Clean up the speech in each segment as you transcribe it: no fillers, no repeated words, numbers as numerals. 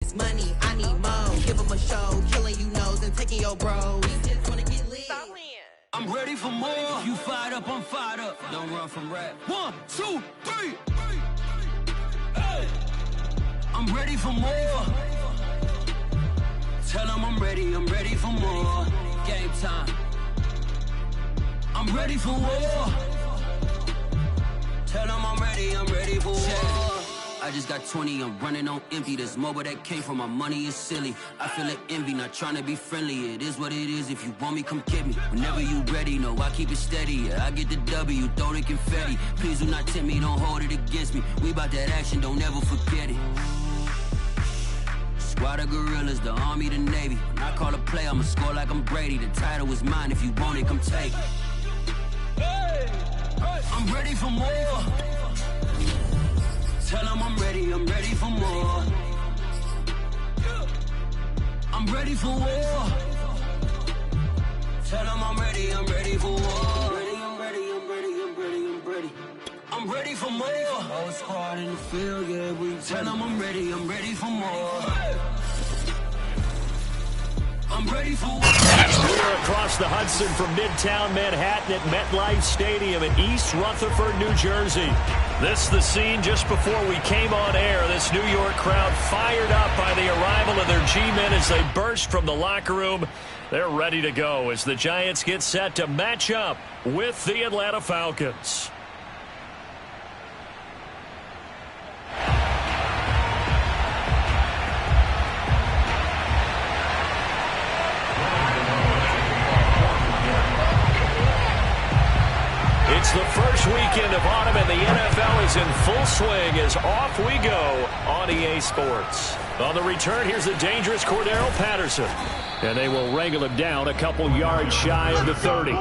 this money, I need more. Give them a show, killing you nose and taking your bros. Just wanna get lit. I'm ready for more. You fired up, I'm fired up. Don't run from rap. 1, 2, 3. Hey. I'm ready for more. Tell them I'm ready for more. Game time. I'm ready for war. Tell them I'm ready for war. I just got 20, I'm running on empty. This mobile that came from my money is silly. I feel like envy, not trying to be friendly. It is what it is, if you want me, come get me. Whenever you ready, no, I keep it steady. Yeah, I get the W, throw the confetti. Please do not tempt me, don't hold it against me. We bout that action, don't ever forget it. Squad of gorillas, the army, the navy. When I call a play, I'ma score like I'm Brady. The title is mine, if you want it, come take it. I'm ready for more. Tell them I'm ready for more. I'm ready for war. Tell them I'm ready for war. I'm ready for more. Whole squad in the field, yeah, we tell them I'm ready for more. I'm ready for war. We're across the Hudson from Midtown Manhattan at MetLife Stadium in East Rutherford, New Jersey. This is the scene just before we came on air. This New York crowd fired up by the arrival of their G-men as they burst from the locker room. They're ready to go as the Giants get set to match up with the Atlanta Falcons. It's the first weekend of autumn, and the NFL is in full swing as off we go on EA Sports. On the return, here's the dangerous Cordero Patterson. And they will wrangle him down a couple yards shy of the 30.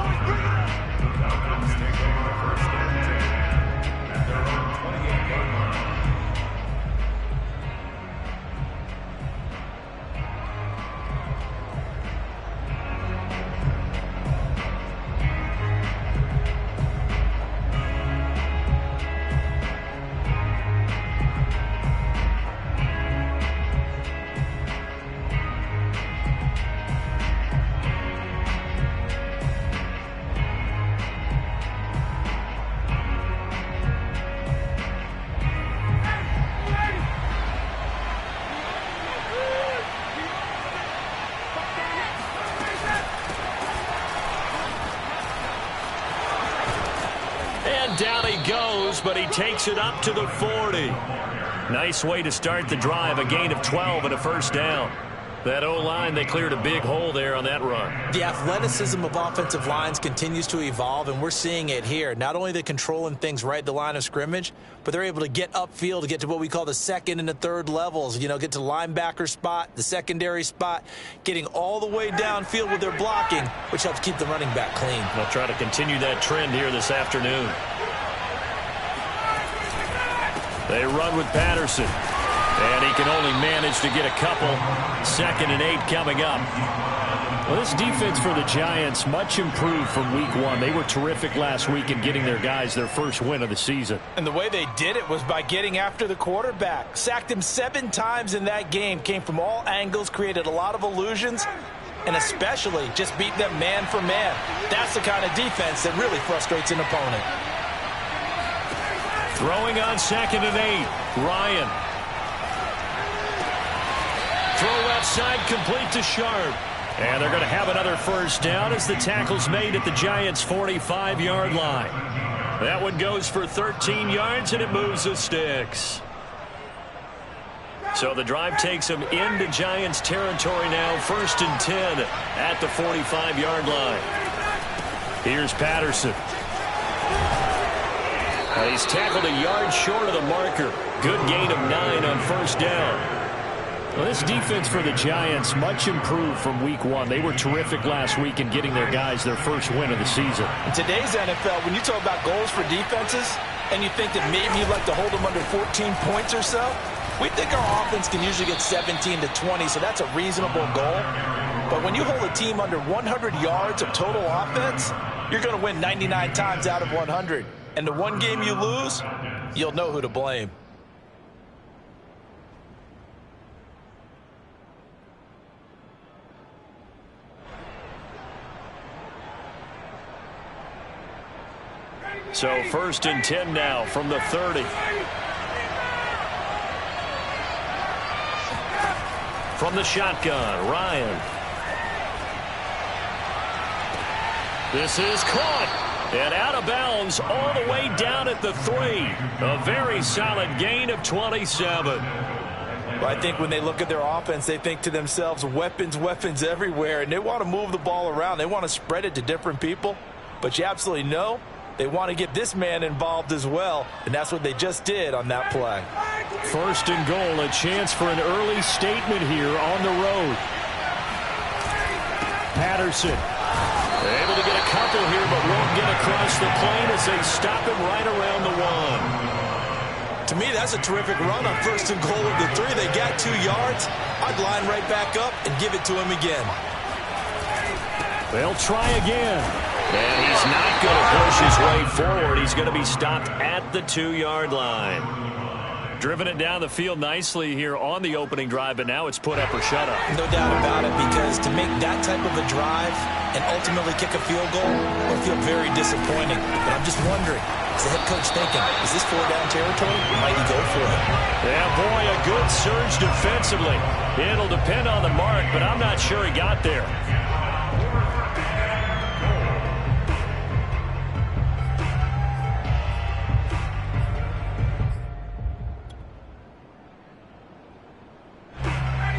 Down he goes, but he takes it up to the 40. Nice way to start the drive, a gain of 12 and a first down. That O-line, they cleared a big hole there on that run. The athleticism of offensive lines continues to evolve, and we're seeing it here. Not only they're controlling things right at the line of scrimmage, but they're able to get upfield to get to what we call the second and the third levels. You know, get to the linebacker spot, the secondary spot, getting all the way downfield with their blocking, which helps keep the running back clean. They'll try to continue that trend here this afternoon. They run with Patterson, and he can only manage to get a couple. 2nd and 8 coming up. Well, this defense for the Giants, much improved from week 1. They were terrific last week in getting their guys their first win of the season. And the way they did it was by getting after the quarterback. Sacked him 7 times in that game. Came from all angles, created a lot of illusions, and especially just beat them man for man. That's the kind of defense that really frustrates an opponent. Throwing on 2nd and 8. Ryan. Throw outside, complete to Sharp. And they're going to have another first down as the tackle's made at the Giants' 45-yard line. That one goes for 13 yards, and it moves the sticks. So the drive takes them into Giants territory now. 1st and 10 at the 45-yard line. Here's Patterson. He's tackled a yard short of the marker. Good gain of 9 on first down. Well, this defense for the Giants, much improved from week 1. They were terrific last week in getting their guys their first win of the season. In today's NFL, when you talk about goals for defenses, and you think that maybe you'd like to hold them under 14 points or so, we think our offense can usually get 17 to 20, so that's a reasonable goal. But when you hold a team under 100 yards of total offense, you're going to win 99 times out of 100. And the one game you lose, you'll know who to blame. So 1st and 10 now from the 30. From the shotgun, Ryan. This is caught and out of bounds all the way down at the 3. A very solid gain of 27. Well, I think when they look at their offense, they think to themselves, weapons, weapons everywhere, and they want to move the ball around. They want to spread it to different people, but you absolutely know they want to get this man involved as well, and that's what they just did on that play. 1st and goal, a chance for an early statement here on the road. Patterson able to get a couple here, but won't get across the plane as they stop him right around the 1. To me, that's a terrific run on 1st and goal of the 3. They got 2 yards. I'd line right back up and give it to him again. They'll try again. And he's not going to push his way forward. He's going to be stopped at the 2-yard line. Driven it down the field nicely here on the opening drive, but now it's put up or shut up. No doubt about it, because to make that type of a drive and ultimately kick a field goal will feel very disappointing. But I'm just wondering, is the head coach thinking, is this 4-down territory? Or might he go for it? Yeah, boy, a good surge defensively. It'll depend on the mark, but I'm not sure he got there.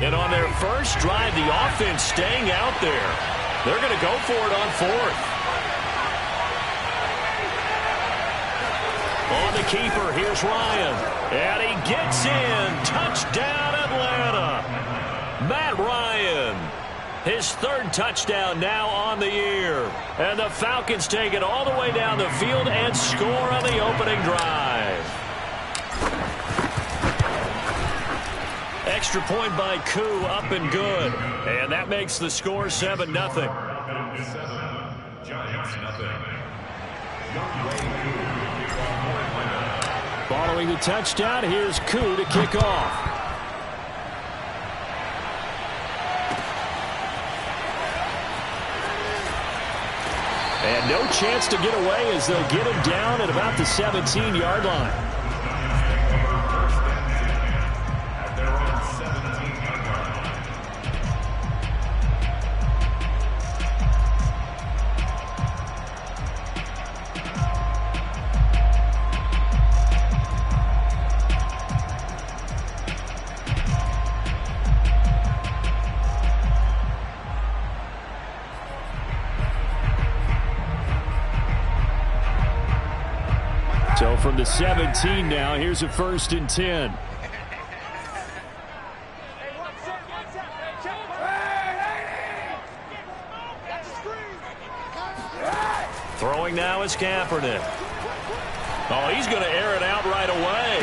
And on their first drive, the offense staying out there. They're going to go for it on 4th. On the keeper, here's Ryan. And he gets in. Touchdown, Atlanta. Matt Ryan. His 3rd touchdown now on the year. And the Falcons take it all the way down the field and score on the opening drive. Extra point by Koo, up and good. And that makes the score 7-0. Following the touchdown, here's Koo to kick off. And no chance to get away as they'll get him down at about the 17-yard line. So from the 17 now, here's a 1st and 10. Throwing now is Kaepernick. Oh, he's going to air it out right away.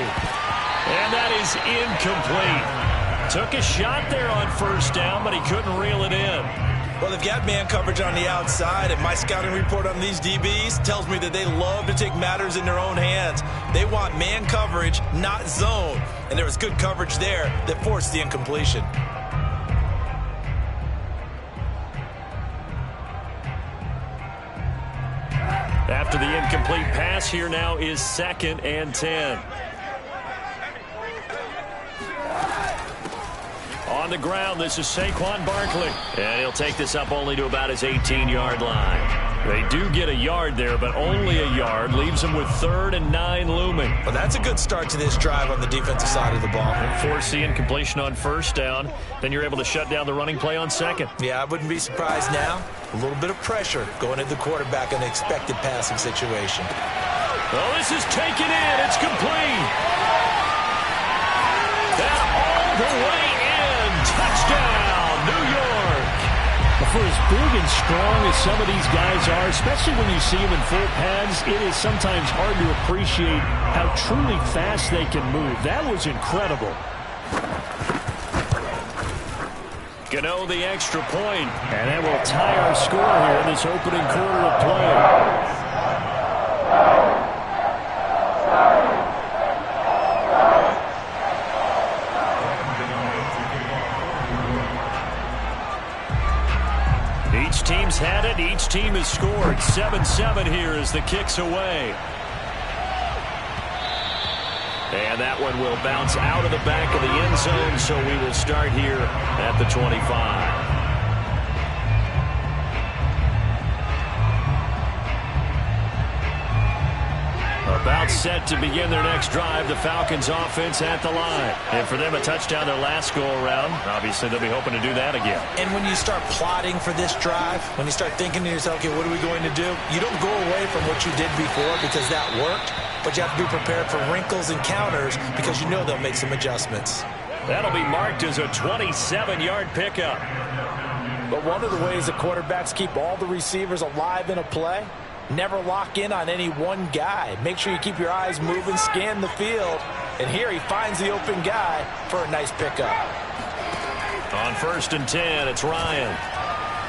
And that is incomplete. Took a shot there on 1st down, but he couldn't reel it in. Well, they've got man coverage on the outside, and my scouting report on these DBs tells me that they love to take matters in their own hands. They want man coverage, not zone. And there was good coverage there that forced the incompletion. After the incomplete pass, here now is 2nd and 10. On the ground, this is Saquon Barkley. And he'll take this up only to about his 18-yard line. They do get a yard there, but only a yard. Leaves them with 3rd and 9 looming. Well, that's a good start to this drive on the defensive side of the ball. Force the incompletion on 1st down. Then you're able to shut down the running play on 2nd. Yeah, I wouldn't be surprised now. A little bit of pressure going at the quarterback in an expected passing situation. Well, this is taken in. It's complete. And all the way in. Touchdown, New York. For as big and strong as some of these guys are, especially when you see them in full pads, it is sometimes hard to appreciate how truly fast they can move. That was incredible. Gano the extra point. And that will tie our score here in this opening quarter of play. Each team's had it. Each team has scored. 7-7 here as the kick's away. And that one will bounce out of the back of the end zone, so we will start here at the 25. About set to begin their next drive, the Falcons offense at the line. And for them, a touchdown their last go-around. Obviously, they'll be hoping to do that again. And when you start plotting for this drive, when you start thinking to yourself, okay, what are we going to do? You don't go away from what you did before because that worked, but you have to be prepared for wrinkles and counters because you know they'll make some adjustments. That'll be marked as a 27-yard pickup. But one of the ways the quarterbacks keep all the receivers alive in a play, never lock in on any one guy. Make sure you keep your eyes moving, scan the field. And here he finds the open guy for a nice pickup. On 1st and 10, it's Ryan.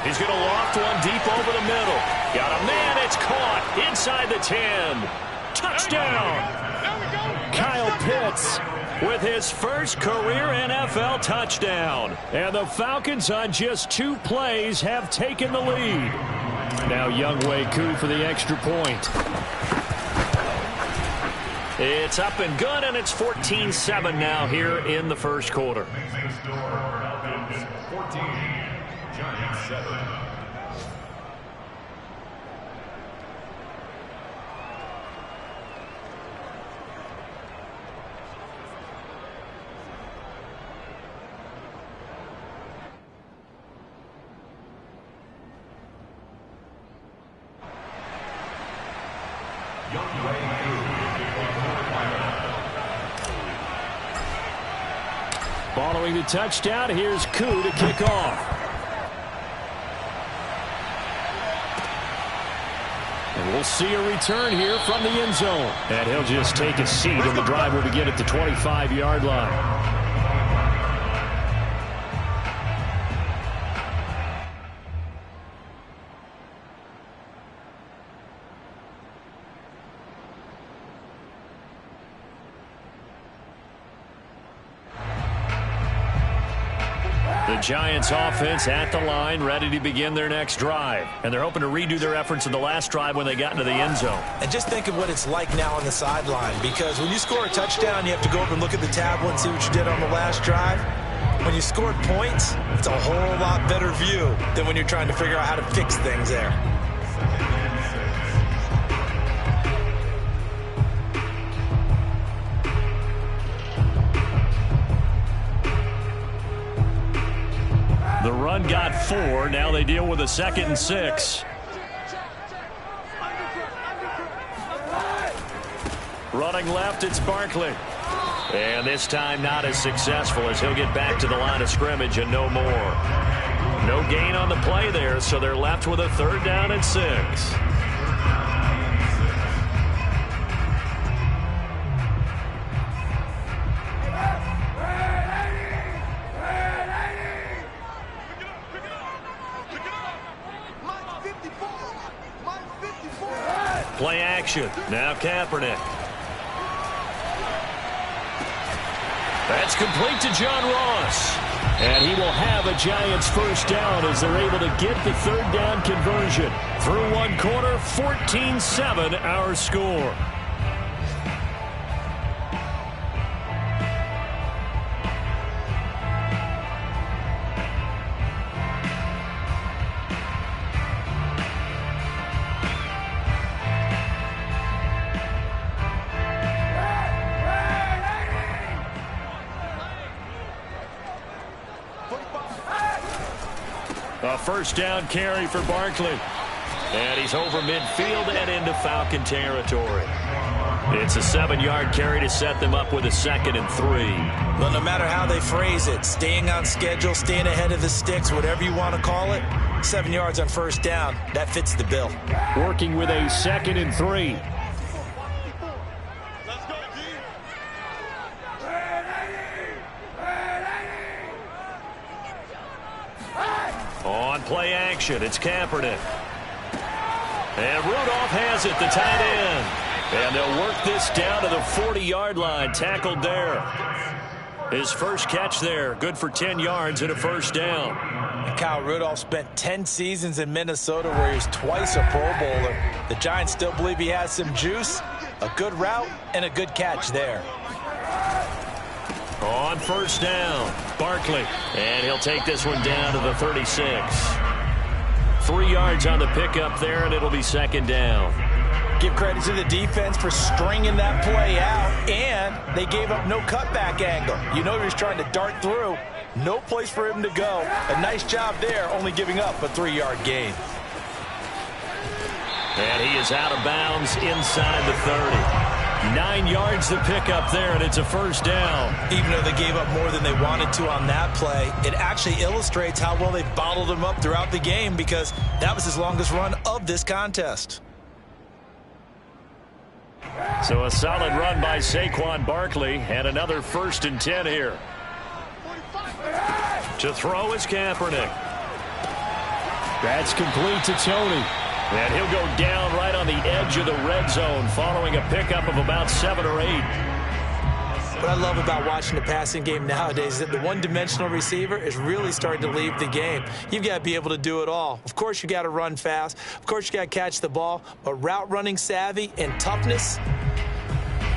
He's going to loft one deep over the middle. Got a man, it's caught inside the 10. Touchdown! Kyle Pitts with his first career NFL touchdown. And the Falcons on just 2 plays have taken the lead. Now Younghoe Koo for the extra point. It's up and good, and it's 14-7 now here in the first quarter. 14, Giants 7. Following the touchdown, here's Koo to kick off. And we'll see a return here from the end zone. And he'll just take a seat, and the drive will begin at the 25-yard line. The Giants offense at the line, ready to begin their next drive. And they're hoping to redo their efforts in the last drive when they got into the end zone. And just think of what it's like now on the sideline, because when you score a touchdown, you have to go over and look at the tablet and see what you did on the last drive. When you scored points, it's a whole lot better view than when you're trying to figure out how to fix things there. The run got 4. Now they deal with a 2nd and 6. Running left, it's Barkley. And this time not as successful as he'll get back to the line of scrimmage and no more. No gain on the play there, so they're left with a 3rd down and 6. Play action. Now Kaepernick. That's complete to John Ross. And he will have a Giants 1st down as they're able to get the 3rd down conversion. Through one quarter, 14-7 our score. A 1st down carry for Barkley. And he's over midfield and into Falcon territory. It's a 7-yard carry to set them up with a 2nd and 3. Well, no matter how they phrase it, staying on schedule, staying ahead of the sticks, whatever you want to call it, 7 yards on 1st down, that fits the bill. Working with a 2nd and 3. On play action, it's Kaepernick. And Rudolph has it, the tight end. And they'll work this down to the 40-yard line, tackled there. His first catch there, good for 10 yards and a 1st down. And Kyle Rudolph spent 10 seasons in Minnesota where he was twice a Pro Bowler. The Giants still believe he has some juice, a good route, and a good catch there. On first down, Barkley. And he'll take this one down to the 36. 3 yards on the pickup there, and it'll be second down. Give credit to the defense for stringing that play out, and they gave up no cutback angle. You know he was trying to dart through. No place for him to go. A nice job there, only giving up a 3-yard gain. And he is out of bounds inside the 30. 9 yards to pick up there, and it's a first down. Even though they gave up more than they wanted to on that play, it actually illustrates how well they bottled him up throughout the game, because that was his longest run of this contest. So a solid run by Saquon Barkley, and another 1st and 10 here. To throw is Kaepernick. That's complete to Tony. And he'll go down right on the edge of the red zone following a pickup of about 7 or 8. What I love about watching the passing game nowadays is that the one-dimensional receiver is really starting to leave the game. You've got to be able to do it all. Of course, you got to run fast. Of course, you got to catch the ball. But route running savvy and toughness,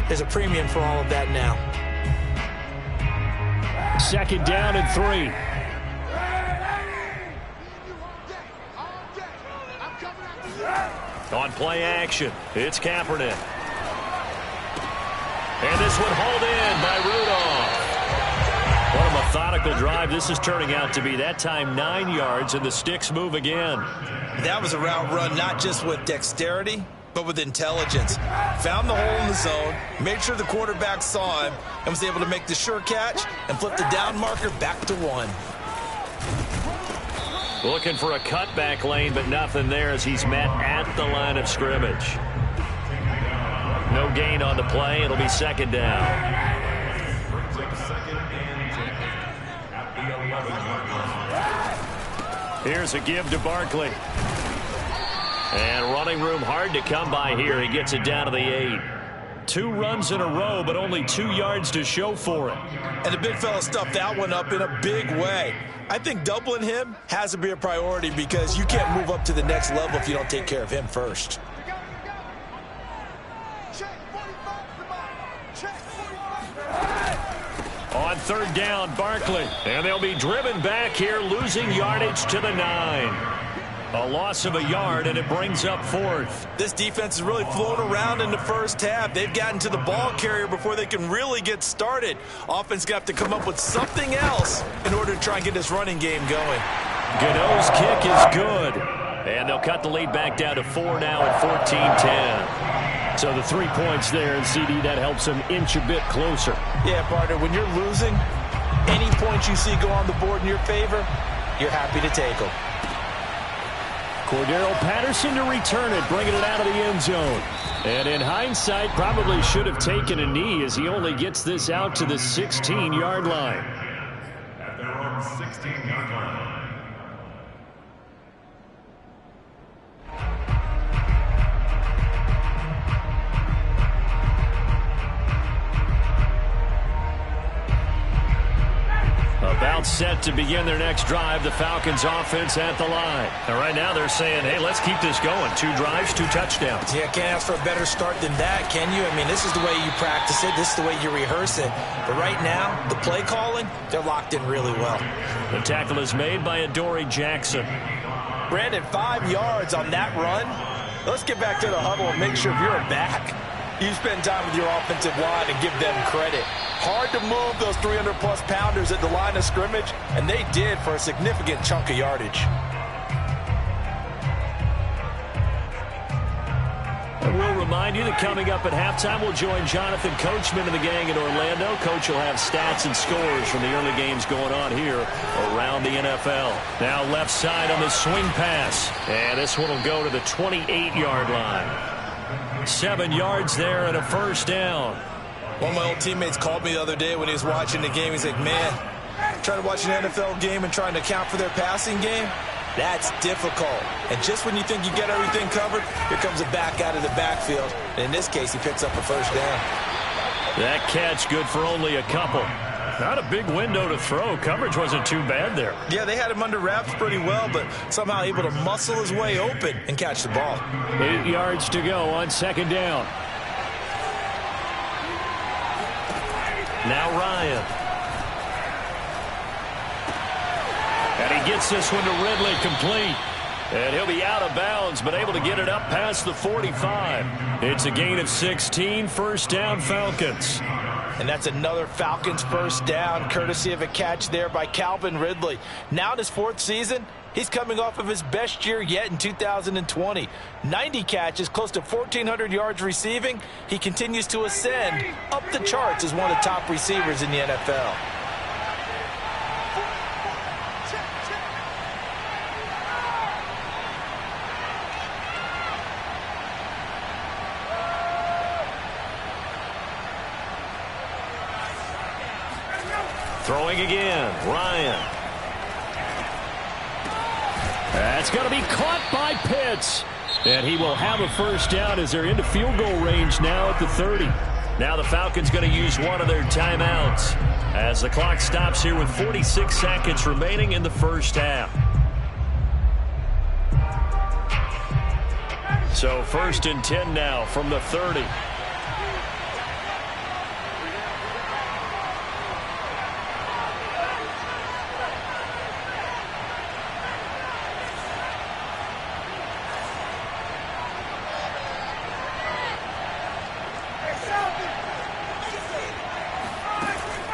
there's a premium for all of that now. Second down and 3. On play action, it's Kaepernick. And this one hauled in by Rudolph. What a methodical drive this is turning out to be. That time 9 yards, and the sticks move again. That was a route run not just with dexterity, but with intelligence. Found the hole in the zone, made sure the quarterback saw him, and was able to make the sure catch and flip the down marker back to 1. Looking for a cutback lane, but nothing there as he's met at the line of scrimmage. No gain on the play. It'll be second down. Here's a give to Barkley. And running room hard to come by here. He gets it down to the 8. 2 runs in a row, but only 2 yards to show for it. And the big fella stuffed that one up in a big way. I think doubling him has to be a priority, because you can't move up to the next level if you don't take care of him first. On third down, Barkley. And they'll be driven back here, losing yardage to the 9. A loss of a yard, and it brings up 4th. This defense is really flown around in the first half. They've gotten to the ball carrier before they can really get started. Offense got to come up with something else in order to try and get this running game going. Godot's kick is good. And they'll cut the lead back down to 4 now at 14-10. So the 3 points there, and CD, that helps them inch a bit closer. Yeah, partner, when you're losing, any points you see go on the board in your favor, you're happy to take them. Cordero Patterson to return it, bringing it out of the end zone. And in hindsight, probably should have taken a knee, as he only gets this out to the 16-yard line. At their own 16-yard line. About set to begin their next drive, the Falcons offense at the line. And right now they're saying, hey, let's keep this going. 2 drives, 2 touchdowns. Yeah, can't ask for a better start than that, can you? I mean, this is the way you practice it. This is the way you rehearse it. But right now, the play calling, they're locked in really well. The tackle is made by Adoree Jackson. Brandon, 5 yards on that run. Let's get back to the huddle and make sure if you're a back, you spend time with your offensive line and give them credit. Hard to move those 300-plus pounders at the line of scrimmage, and they did for a significant chunk of yardage. And we'll remind you that coming up at halftime, we'll join Jonathan Coachman and the gang in Orlando. Coach will have stats and scores from the early games going on here around the NFL. Now left side on the swing pass, and this one will go to the 28-yard line. 7 yards there and a first down. One of my old teammates called me the other day when he was watching the game. He's like, man, trying to watch an NFL game and trying to account for their passing game, that's difficult. And just when you think you get everything covered, here comes a back out of the backfield. And in this case, he picks up a first down. That catch good for only a couple. Not a big window to throw. Coverage wasn't too bad there. Yeah, they had him under wraps pretty well, but somehow able to muscle his way open and catch the ball. 8 yards to go on second down. Now Ryan. And he gets this one to Ridley, complete. And he'll be out of bounds, but able to get it up past the 45. It's a gain of 16, first down Falcons. And that's another Falcons first down, courtesy of a catch there by Calvin Ridley. Now in his 4th season, he's coming off of his best year yet in 2020. 90 catches, close to 1,400 yards receiving. He continues to ascend up the charts as one of the top receivers in the NFL. Throwing again, Ryan. That's going to be caught by Pitts. And he will have a first down as they're into field goal range now at the 30. Now the Falcons going to use one of their timeouts as the clock stops here with 46 seconds remaining in the first half. So 1st and 10 now from the 30.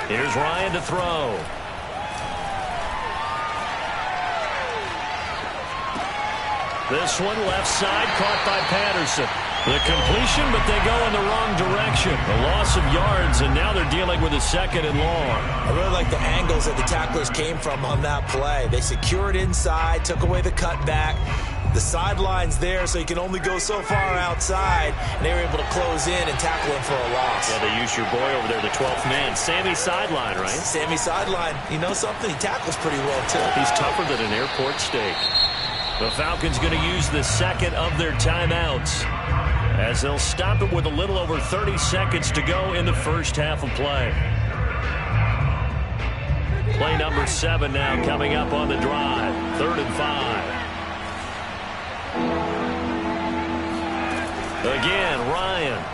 Here's Ryan to throw. This one left side caught by Patterson. The completion, but they go in the wrong direction. A loss of yards, and now they're dealing with a 2nd and long. I really like the angles that the tacklers came from on that play. They secured inside, took away the cutback. The sideline's there, so you can only go so far outside, and they were able to close in and tackle him for a loss. Yeah, they used your boy over there, the 12th man, Sammy Sideline, right? Sammy Sideline. You know something? He tackles pretty well, too. He's tougher than an airport steak. The Falcons going to use the 2nd of their timeouts as they'll stop it with a little over 30 seconds to go in the first half of play. Play number 7 now coming up on the drive. 3rd and 5. Again, Ryan.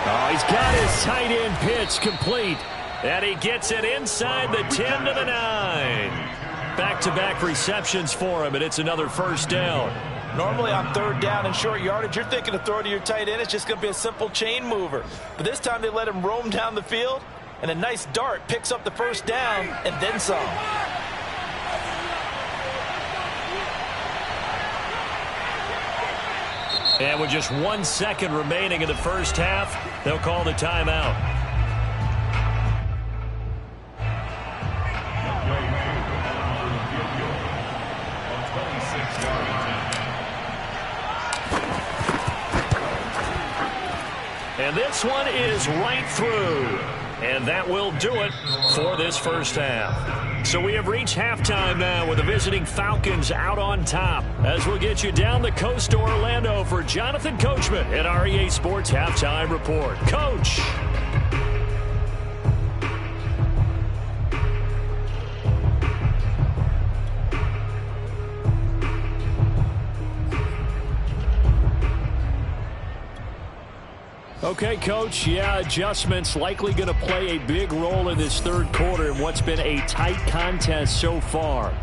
Oh, he's got his tight end Pitts complete. And he gets it inside the 10 to the 9. Back-to-back receptions for him, and it's another first down. Normally on 3rd down and short yardage, you're thinking of throw to your tight end. It's just going to be a simple chain mover. But this time they let him roam down the field, and a nice dart picks up the first down and then some. And with just 1 second remaining in the first half, they'll call the timeout. And this one is right through. And that will do it for this first half. So we have reached halftime now with the visiting Falcons out on top. As we'll get you down the coast to Orlando for Jonathan Coachman at our EA Sports Halftime Report. Coach. Okay, Coach, yeah, adjustments likely going to play a big role in this 3rd quarter in what's been a tight contest so far.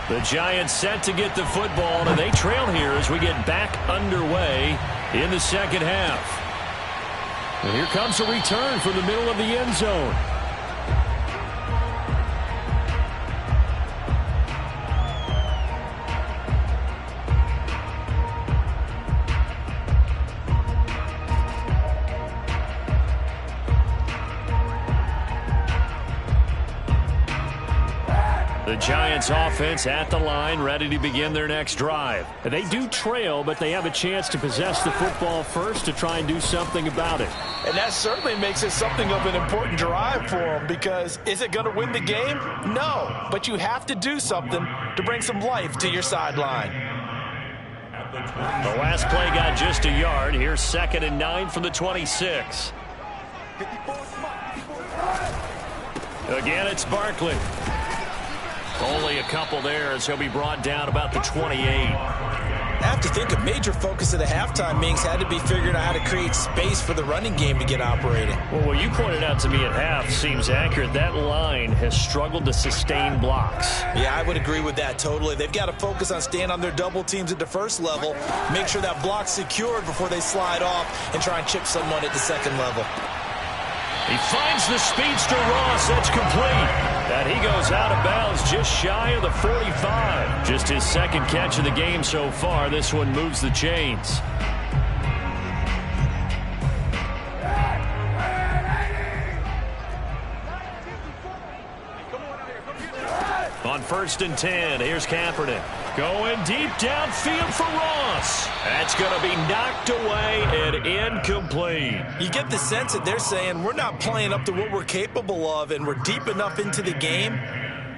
The Giants set to get the football, and they trail here as we get back underway in the 2nd half. And here comes a return from the middle of the end zone. The Giants offense at the line, ready to begin their next drive. They do trail, but they have a chance to possess the football first to try and do something about it. And that certainly makes it something of an important drive for them, because is it going to win the game? No, but you have to do something to bring some life to your sideline. The last play got just a yard. Here's 2nd and 9 from the 26. Again, it's Barkley. Only a couple there as he'll be brought down about the 28. I have to think a major focus of the halftime meetings had to be figuring out how to create space for the running game to get operating. Well, what you pointed out to me at half seems accurate. That line has struggled to sustain blocks. Yeah, I would agree with that totally. They've got to focus on staying on their double teams at the first level, make sure that block's secured before they slide off and try and chip someone at the second level. He finds the speedster Ross. That's complete. And he goes out of bounds just shy of the 45. Just his 2nd catch of the game so far. This one moves the chains. On 1st and 10, here's Kaepernick. Going deep downfield for Ross. That's going to be knocked away and incomplete. You get the sense that they're saying we're not playing up to what we're capable of, and we're deep enough into the game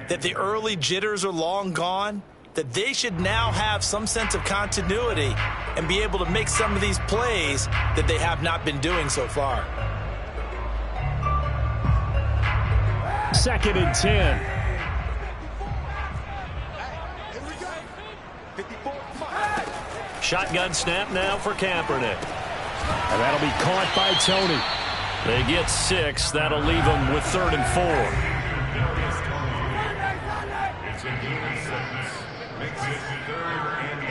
that the early jitters are long gone, that they should now have some sense of continuity and be able to make some of these plays that they have not been doing so far. 2nd and 10. Shotgun snap now for Kaepernick. And that'll be caught by Tony. They get 6. That'll leave them with 3rd and 4. It's a game of 6. Makes it 3rd and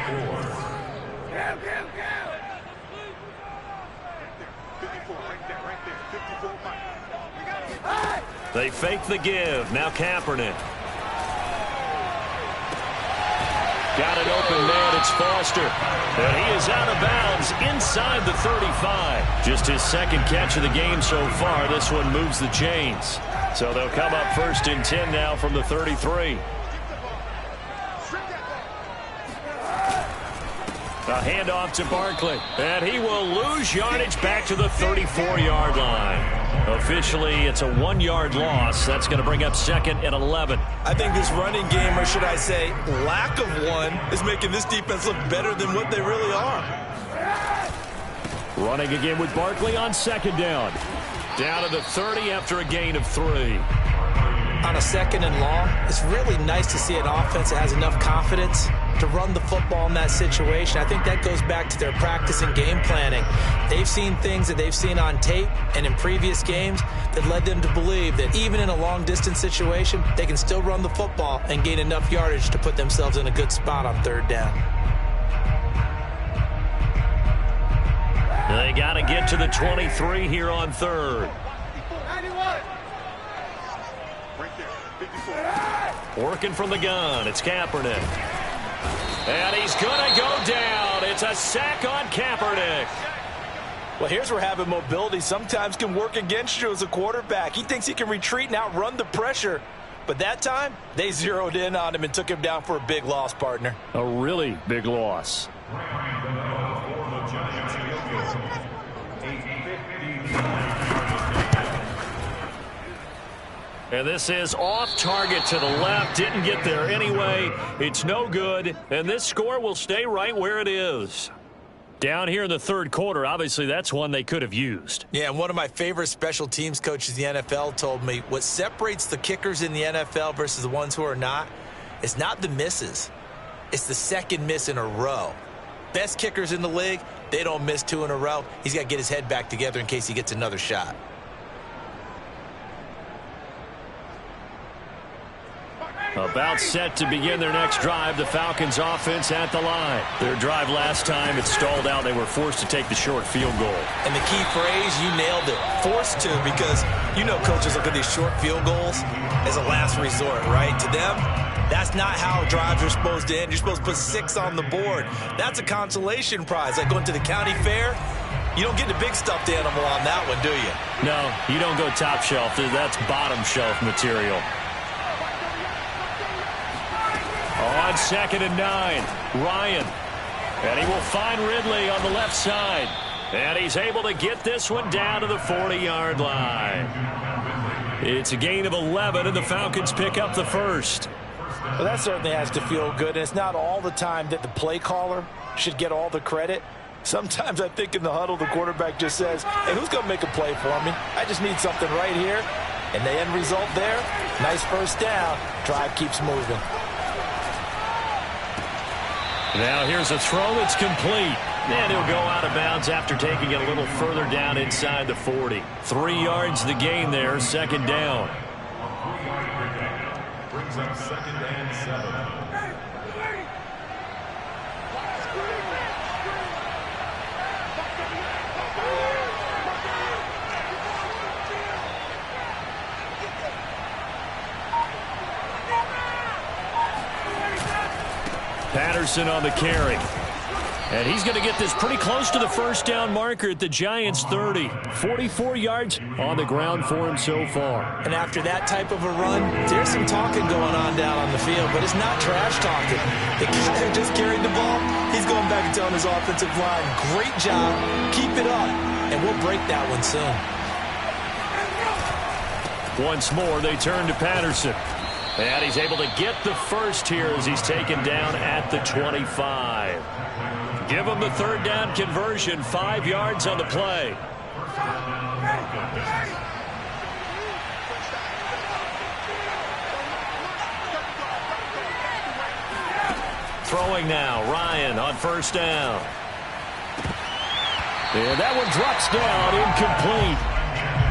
4. They fake the give. Now Kaepernick. Got an open man. It's Foster. And he is out of bounds inside the 35. Just his 2nd catch of the game so far. This one moves the chains. So they'll come up 1st and 10 now from the 33. A handoff to Barkley. And he will lose yardage back to the 34-yard line. Officially, it's a 1-yard loss. That's going to bring up 2nd and 11. I think this running game, or should I say lack of one, is making this defense look better than what they really are. Running again with Barkley on 2nd down. Down to the 30 after a gain of 3. On a 2nd and long, it's really nice to see an offense that has enough confidence to run the football in that situation. I think that goes back to their practice and game planning. They've seen things that they've seen on tape and in previous games that led them to believe that even in a long-distance situation, they can still run the football and gain enough yardage to put themselves in a good spot on 3rd down. They got to get to the 23 here on 3rd. Working from the gun, it's Kaepernick. And he's going to go down. It's a sack on Kaepernick. Well, here's where having mobility sometimes can work against you as a quarterback. He thinks he can retreat and outrun the pressure. But that time, they zeroed in on him and took him down for a big loss, partner. A really big loss. And this is off target to the left. Didn't get there anyway. It's no good. And this score will stay right where it is. Down here in the 3rd quarter, obviously that's one they could have used. Yeah, and one of my favorite special teams coaches in the NFL told me what separates the kickers in the NFL versus the ones who are not is not the misses. It's the 2nd miss in a row. Best kickers in the league, they don't miss 2 in a row. He's got to get his head back together in case he gets another shot. About set to begin their next drive. The Falcons offense at the line. Their drive last time, it stalled out. They were forced to take the short field goal. And the key phrase, you nailed it, forced to, because you know coaches look at these short field goals as a last resort, right? To them, that's not how drives are supposed to end. You're supposed to put 6 on the board. That's a consolation prize, like going to the county fair. You don't get the big stuffed animal on that one, do you? No, you don't go top shelf. That's bottom shelf material. On 2nd and 9, Ryan. And he will find Ridley on the left side. And he's able to get this one down to the 40-yard line. It's a gain of 11, and the Falcons pick up the first. Well, that certainly has to feel good. And it's not all the time that the play caller should get all the credit. Sometimes I think in the huddle, the quarterback just says, hey, who's going to make a play for me? I just need something right here. And the end result there, nice first down. Drive keeps moving. Now here's a throw that's complete. And he'll go out of bounds after taking it a little further down inside the 40. 3 yards the gain there, second down. A 3-yard pickup brings up second and 7. Patterson on the carry. And he's going to get this pretty close to the first down marker at the Giants' 30. 44 yards on the ground for him so far. And after that type of a run, there's some talking going on down on the field, but it's not trash talking. The guy who just carried the ball, he's going back and telling his offensive line, great job, keep it up, and we'll break that one soon. Once more, they turn to Patterson. And he's able to get the first here as he's taken down at the 25. Give him the third down conversion, 5 yards on the play. Throwing now, Ryan on first down. And that one drops down, incomplete.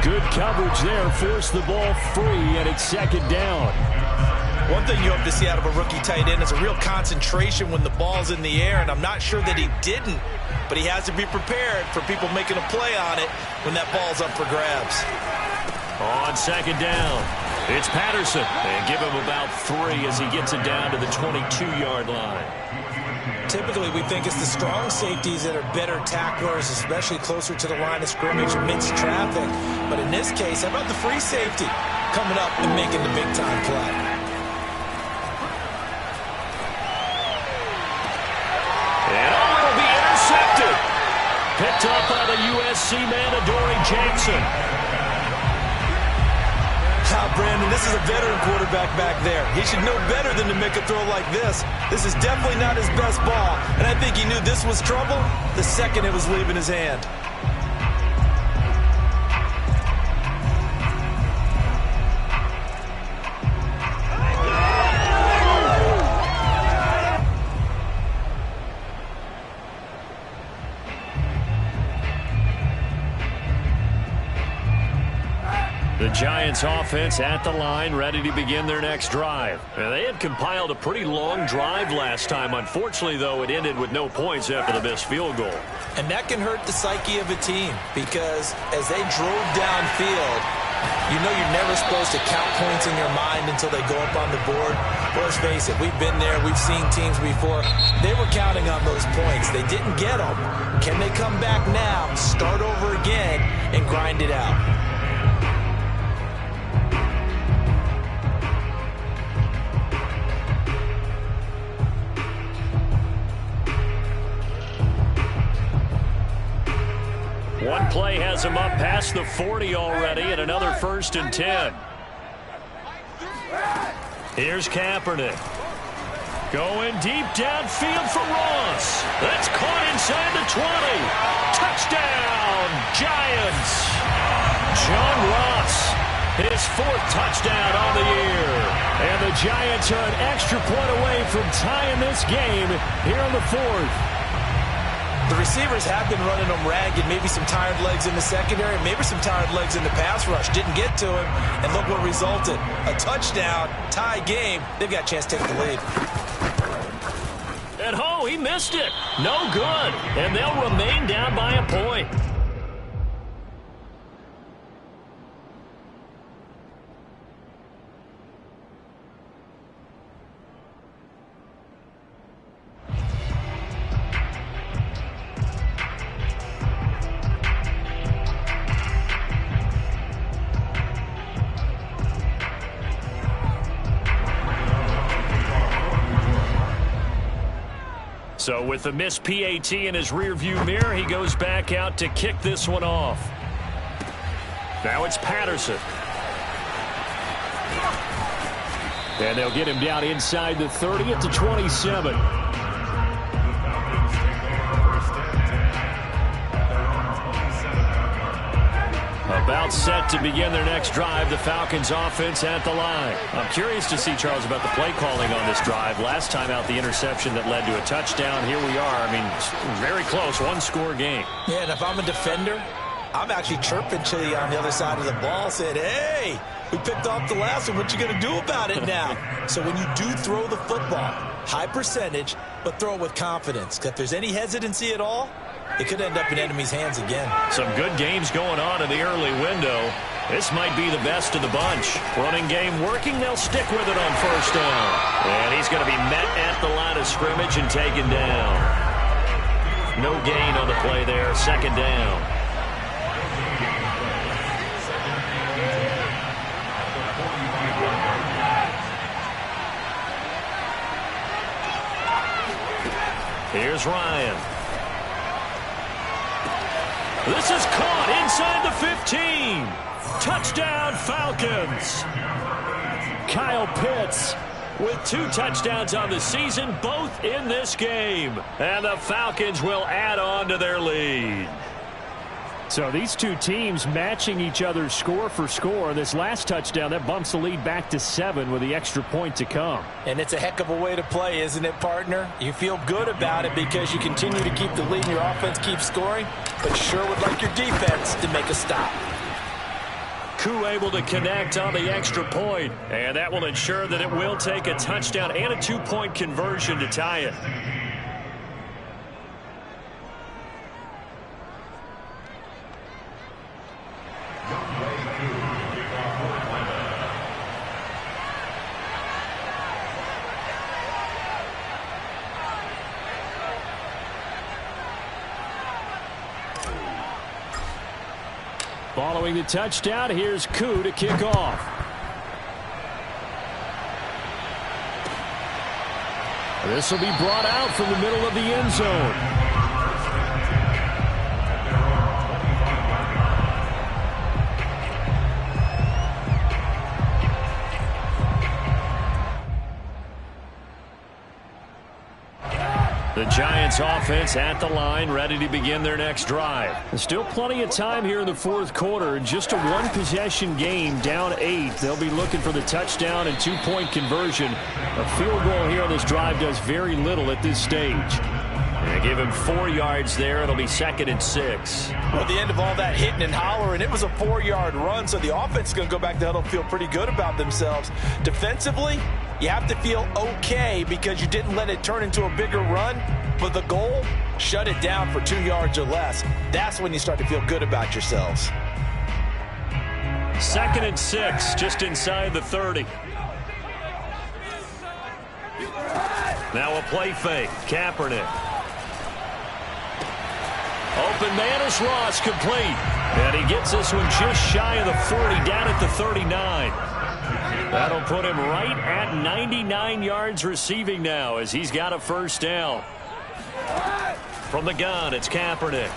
Good coverage there, forced the ball free, and it's second down. One thing you hope to see out of a rookie tight end is a real concentration when the ball's in the air, and I'm not sure that he didn't, but he has to be prepared for people making a play on it when that ball's up for grabs. On second down, it's Patterson, and give him about 3 as he gets it down to the 22-yard line. Typically, we think it's the strong safeties that are better tacklers, especially closer to the line of scrimmage amidst traffic. But in this case, how about the free safety coming up and making the big-time play? Picked up by the USC man, Adoree Jackson. Now, Brandon, this is a veteran quarterback back there. He should know better than to make a throw like this. This is definitely not his best ball, and I think he knew this was trouble the second it was leaving his hand. The Giants offense at the line, ready to begin their next drive. And they had compiled a pretty long drive last time. Unfortunately, though, it ended with no points after the missed field goal. And that can hurt the psyche of a team because as they drove downfield, you know you're never supposed to count points in your mind until they go up on the board. Well, let's face it, we've been there. We've seen teams before. They were counting on those points. They didn't get them. Can they come back now, start over again, and grind it out? One play has him up past the 40 already, and another 1st and 10. Here's Kaepernick. Going deep downfield for Ross. That's caught inside the 20. Touchdown, Giants. John Ross, his 4th touchdown on the year. And the Giants are an extra point away from tying this game here in the 4th. The receivers have been running them ragged. Maybe some tired legs in the secondary, maybe some tired legs in the pass rush. Didn't get to him, and look what resulted. A touchdown, tie game. They've got a chance to take the lead. And he missed it. No good. And they'll remain down by a point. So with the missed PAT in his rearview mirror, he goes back out to kick this one off. Now it's Patterson. And they'll get him down inside the 30 at the 27. About set to begin their next drive, the Falcons offense at the line. I'm curious to see, Charles, about the play calling on this drive. Last time out, the interception that led to a touchdown. Here we are. I mean, very close, one-score game. Yeah, and if I'm a defender, I'm actually chirping to you on the other side of the ball, saying, hey, we picked off the last one. What you going to do about it now? So when you do throw the football, high percentage, but throw it with confidence. If there's any hesitancy at all, it could end up in enemy's hands again. Some good games going on in the early window. This might be the best of the bunch. Running game working. They'll stick with it on first down. And he's going to be met at the line of scrimmage and taken down. No gain on the play there. Second down. Here's Ryan. This is caught inside the 15. Touchdown, Falcons. Kyle Pitts with 2 touchdowns on the season, both in this game. And the Falcons will add on to their lead. So these two teams matching each other score for score. This last touchdown, that bumps the lead back to 7 with the extra point to come. And it's a heck of a way to play, isn't it, partner? You feel good about it because you continue to keep the lead and your offense keeps scoring, but you sure would like your defense to make a stop. Koo able to connect on the extra point, and that will ensure that it will take a touchdown and a 2-point conversion to tie it. Following the touchdown, here's Koo to kick off. This will be brought out from the middle of the end zone. The Giants offense at the line, ready to begin their next drive. Still plenty of time here in the fourth quarter. Just a one-possession game, down 8. They'll be looking for the touchdown and 2-point conversion. A field goal here on this drive does very little at this stage. They give him 4 yards there. It'll be 2nd and 6. Well, at the end of all that hitting and hollering, it was a 4-yard run, so the offense is going to go back to huddle and feel pretty good about themselves. Defensively, you have to feel okay because you didn't let it turn into a bigger run, but the goal, shut it down for 2 yards or less. That's when you start to feel good about yourselves. 2nd and 6, just inside the 30. Now a play fake. Kaepernick. Open man is Ross, complete. And he gets this one just shy of the 40, down at the 39. That'll put him right at 99 yards receiving now as he's got a first down. From the gun, it's Kaepernick.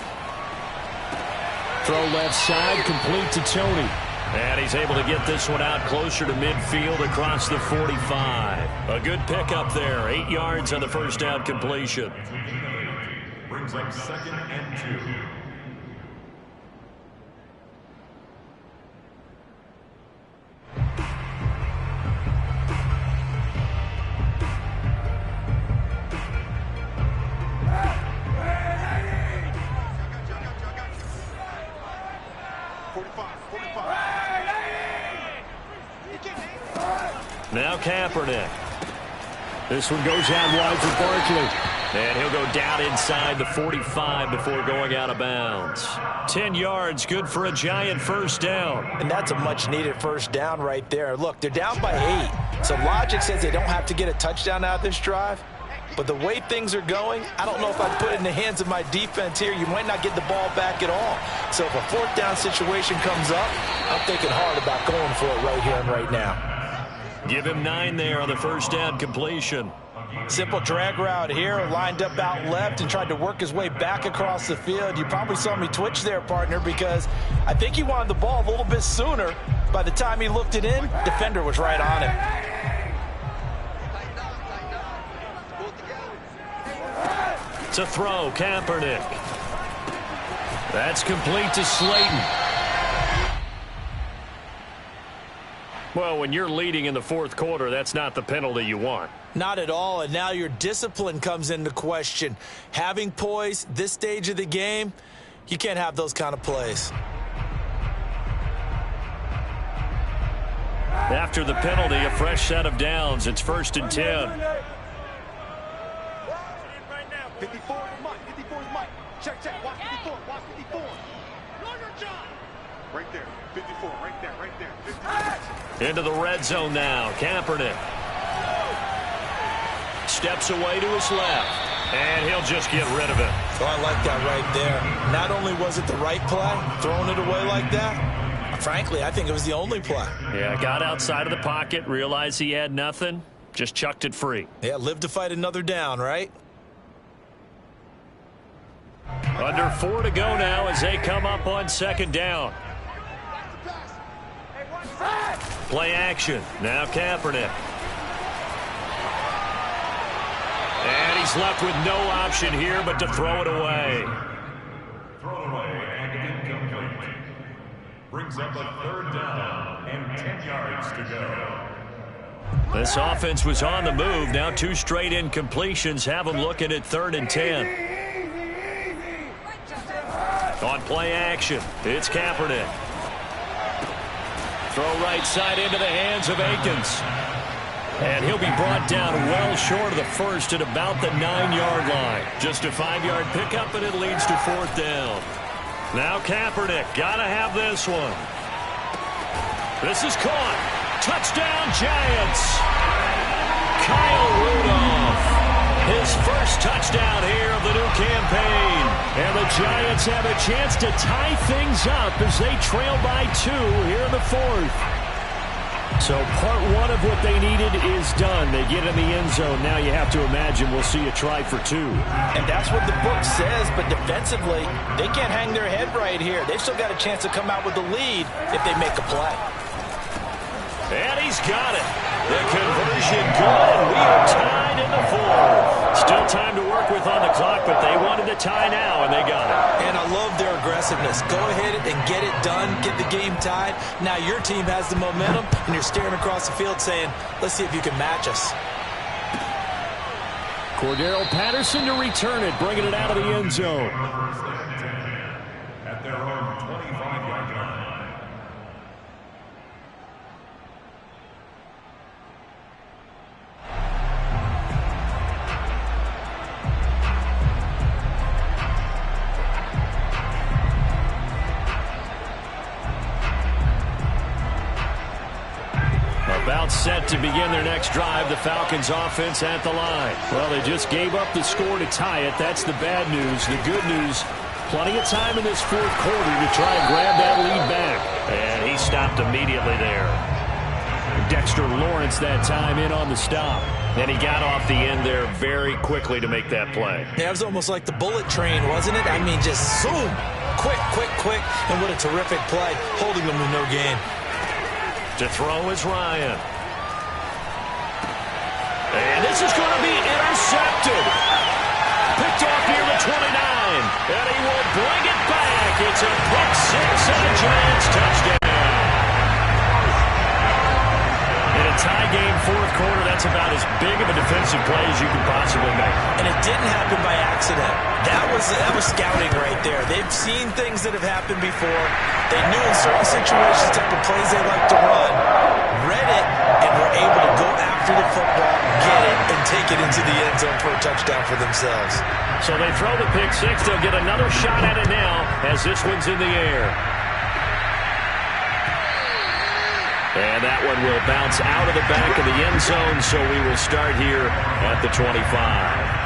Throw left side, complete to Tony. And he's able to get this one out closer to midfield across the 45. A good pickup there. 8 yards on the first down completion. Brings up 2nd and 2. Now Kaepernick. This one goes out wide for Barkley. And he'll go down inside the 45 before going out of bounds. 10 yards, good for a Giant first down. And that's a much-needed first down right there. Look, they're down by 8. So logic says they don't have to get a touchdown out of this drive. But the way things are going, I don't know if I'd put it in the hands of my defense here. You might not get the ball back at all. So if a 4th down situation comes up, I'm thinking hard about going for it right here and right now. Give him 9 there on the first down completion. Simple drag route here, lined up out left and tried to work his way back across the field. You probably saw me twitch there, partner, because I think he wanted the ball a little bit sooner. By the time he looked it in, defender was right on him. To throw, Kaepernick. That's complete to Slayton. Well, when you're leading in the fourth quarter, that's not the penalty you want. Not at all, and now your discipline comes into question. Having poise this stage of the game, you can't have those kind of plays. After the penalty, a fresh set of downs. It's 1st and 10. 54 is Mike. 54 is Mike. Check. Watch 54. Watch 54. Right there. 54. Right there. Right there. 54. Into the red zone now. Kaepernick steps away to his left, and he'll just get rid of it. Oh, I like that right there. Not only was it the right play, throwing it away like that, frankly, I think it was the only play. Yeah, got outside of the pocket, realized he had nothing, just chucked it free. Yeah, live to fight another down, right? Under 4 to go now as they come up on 2nd down. Play action. Now Kaepernick. And he's left with no option here but to throw it away. Thrown away and incomplete. Brings up a 3rd down and 10 yards to go. This offense was on the move. Now 2 straight incompletions have them looking at 3rd and 10. On play action, it's Kaepernick. Throw right side into the hands of Akins. And he'll be brought down well short of the first at about the 9-yard line. Just a 5-yard pickup, and it leads to 4th down. Now Kaepernick, gotta have this one. This is caught. Touchdown, Giants. Kyle Rudolph. His first touchdown here of the new campaign. And the Giants have a chance to tie things up as they trail by 2 here in the 4th. So part 1 of what they needed is done. They get in the end zone. Now you have to imagine we'll see a try for 2. And that's what the book says, but defensively, they can't hang their head right here. They've still got a chance to come out with the lead if they make a play. And he's got it. The conversion good, and we are tied in the 4th. Still time to work with on the clock, but they wanted the tie now, and they got it. And I love their aggressiveness. Go ahead and get it done, get the game tied. Now your team has the momentum, and you're staring across the field saying, let's see if you can match us. Cordero Patterson to return it, bringing it out of the end zone. At their own 25-yard line. About set to begin their next drive, the Falcons offense at the line. Well, they just gave up the score to tie it. That's the bad news. The good news, plenty of time in this 4th quarter to try and grab that lead back. And he stopped immediately there. Dexter Lawrence that time in on the stop. And he got off the end there very quickly to make that play. Yeah, it was almost like the bullet train, wasn't it? I mean, just zoom. Quick. And what a terrific play, holding them to no gain. To throw is Ryan. And this is going to be intercepted. Picked off near the 29. And he will bring it back. It's a pick 6 and a Giants touchdown. In a tie game 4th quarter, that's about as big of a defensive play as you can possibly make. And it didn't happen by accident. That was scouting right there. They've seen things that have happened before. They knew in certain situations type of plays they like to run, read it, and were able to go after the football, get it, and take it into the end zone for a touchdown for themselves. So they throw the pick 6. They'll get another shot at it now as this one's in the air. And that one will bounce out of the back of the end zone, so we will start here at the 25.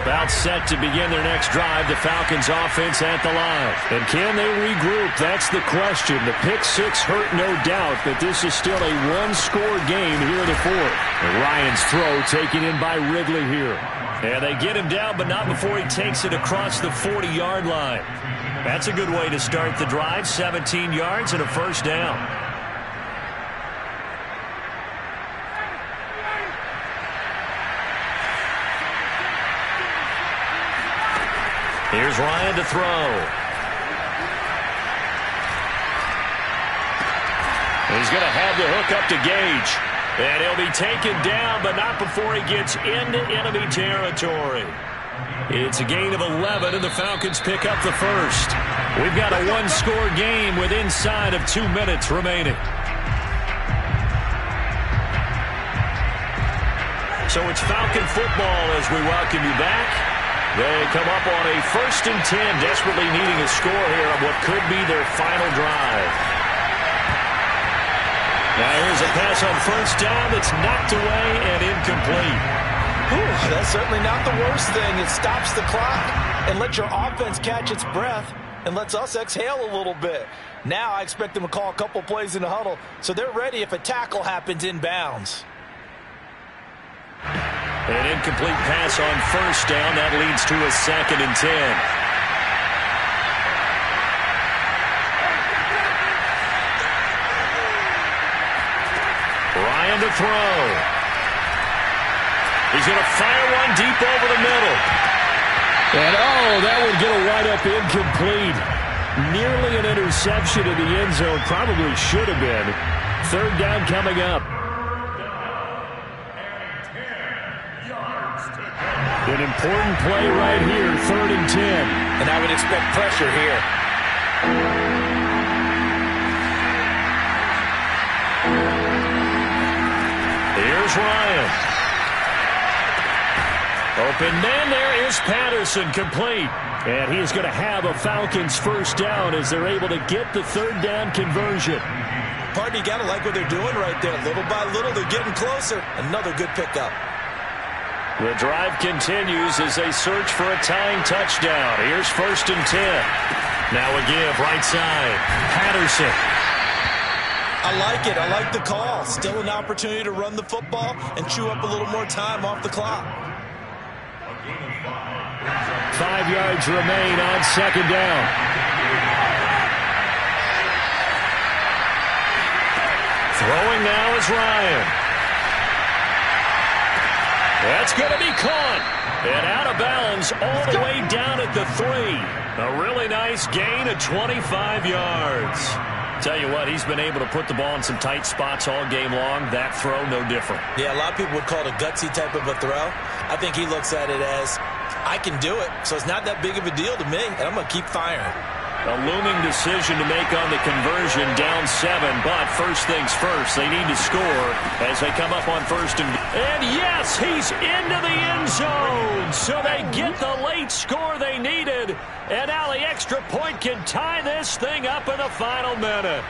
About set to begin their next drive, the Falcons offense at the line. And can they regroup? That's the question. The pick 6 hurt, no doubt, but this is still a one-score game here in the 4th. And Ryan's throw taken in by Ridley here. And they get him down, but not before he takes it across the 40-yard line. That's a good way to start the drive, 17 yards and a first down. Here's Ryan to throw. He's going to have the hook up to Gage. And he'll be taken down, but not before he gets into enemy territory. It's a gain of 11, and the Falcons pick up the first. We've got a one-score game with inside of 2 minutes remaining. So it's Falcon football as we welcome you back. They come up on a 1st and 10, desperately needing a score here on what could be their final drive. Now here's a pass on 1st down that's knocked away and incomplete. Whew, that's certainly not the worst thing. It stops the clock and lets your offense catch its breath and lets us exhale a little bit. Now I expect them to call a couple plays in the huddle so they're ready if a tackle happens inbounds. An incomplete pass on 1st down. That leads to a 2nd and 10. Ryan to throw. He's going to fire one deep over the middle. And, that would get a wide-up incomplete. Nearly an interception in the end zone. Probably should have been. 3rd down coming up. An important play right here, 3rd and 10. And I would expect pressure here. Here's Ryan. Open man, there is Patterson, complete. And he's going to have a Falcons 1st down as they're able to get the 3rd down conversion. Partner, you got to like what they're doing right there. Little by little, they're getting closer. Another good pickup. The drive continues as they search for a tying touchdown. Here's 1st and 10. Now a give, right side. Patterson. I like it. I like the call. Still an opportunity to run the football and chew up a little more time off the clock. 5 yards remain on 2nd down. Throwing now is Ryan. That's going to be caught. And out of bounds all the way down at the 3. A really nice gain of 25 yards. Tell you what, he's been able to put the ball in some tight spots all game long. That throw, no different. Yeah, a lot of people would call it a gutsy type of a throw. I think he looks at it as, I can do it, so it's not that big of a deal to me, and I'm going to keep firing. A looming decision to make on the conversion, down 7, but first things first, they need to score as they come up on 1st and yes, he's into the end zone, so they get the late score they needed, and now the extra point can tie this thing up in the final minute.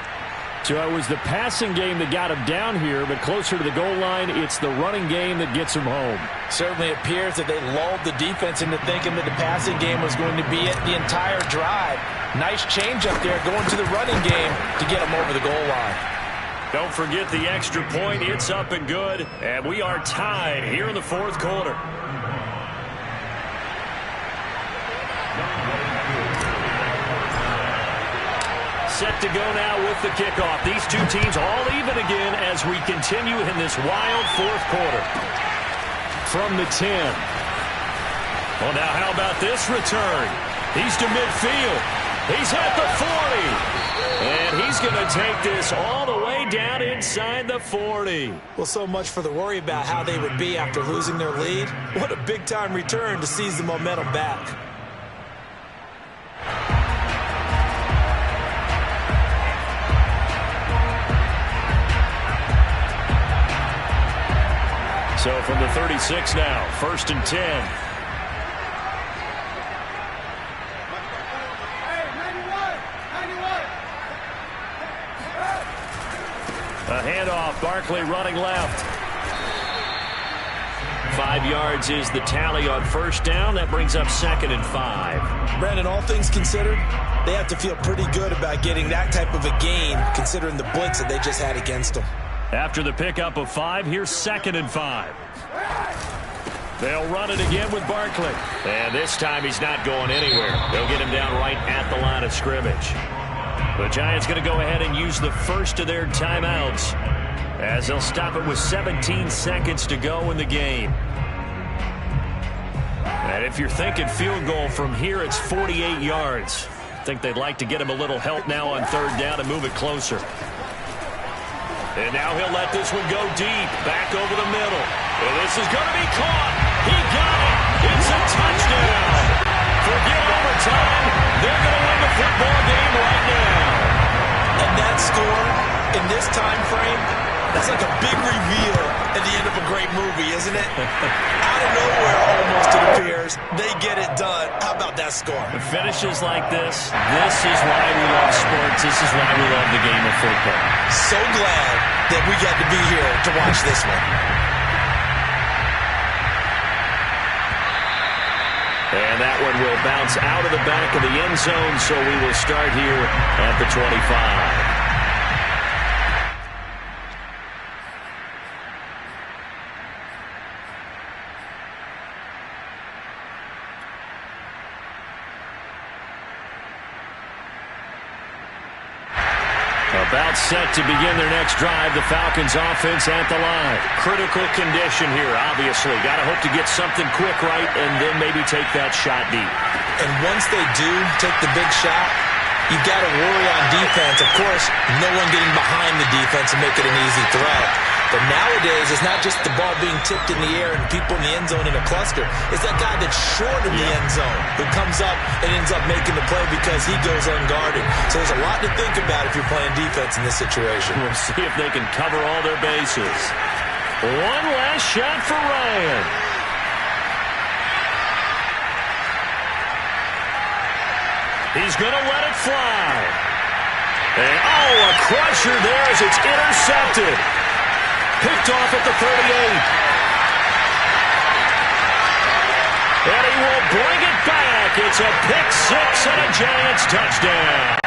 So it was the passing game that got him down here, but closer to the goal line, it's the running game that gets him home. Certainly appears that they lulled the defense into thinking that the passing game was going to be it the entire drive. Nice change up there going to the running game to get him over the goal line. Don't forget the extra point. It's up and good, and we are tied here in the 4th quarter. Set to go now with the kickoff. These two teams all even again as we continue in this wild 4th quarter. From the 10. Well, now how about this return? He's to midfield. He's at the 40. And he's going to take this all the way down inside the 40. Well, so much for the worry about how they would be after losing their lead. What a big-time return to seize the momentum back. So from the 36 now, 1st and 10. A handoff, Barkley running left. 5 yards is the tally on 1st down. That brings up 2nd and 5. Brandon, all things considered, they have to feel pretty good about getting that type of a gain, considering the blitz that they just had against them. After the pickup of 5, here's 2nd and 5. They'll run it again with Barkley. And this time he's not going anywhere. They'll get him down right at the line of scrimmage. The Giants going to go ahead and use the first of their timeouts as they'll stop it with 17 seconds to go in the game. And if you're thinking field goal from here, it's 48 yards. I think they'd like to get him a little help now on third down and move it closer. And now he'll let this one go deep, back over the middle. And this is going to be caught. He got it. It's a touchdown. Forget overtime. They're going to win the football game right now. And that score in this time frame, that's like a big reveal at the end of a great movie, isn't it? Out of nowhere, almost, it appears. They get it done. How about that score? The finishes like this is why we love sports. This is why we love the game of football. So glad that we got to be here to watch this one. And that one will bounce out of the back of the end zone, so we will start here at the 25. About set to begin their next drive, the Falcons offense at the line. Critical condition here, obviously. Got to hope to get something quick right and then maybe take that shot deep. And once they do take the big shot, you got to worry on defense. Of course, no one getting behind the defense and make it an easy throw. But nowadays, it's not just the ball being tipped in the air and people in the end zone in a cluster. It's that guy that's short in the end zone who comes up and ends up making the play because he goes unguarded. So there's a lot to think about if you're playing defense in this situation. We'll see if they can cover all their bases. One last shot for Ryan. He's going to let it fly. And, a crusher there as it's intercepted. Picked off at the 38. And he will bring it back. It's a pick six and a Giants touchdown.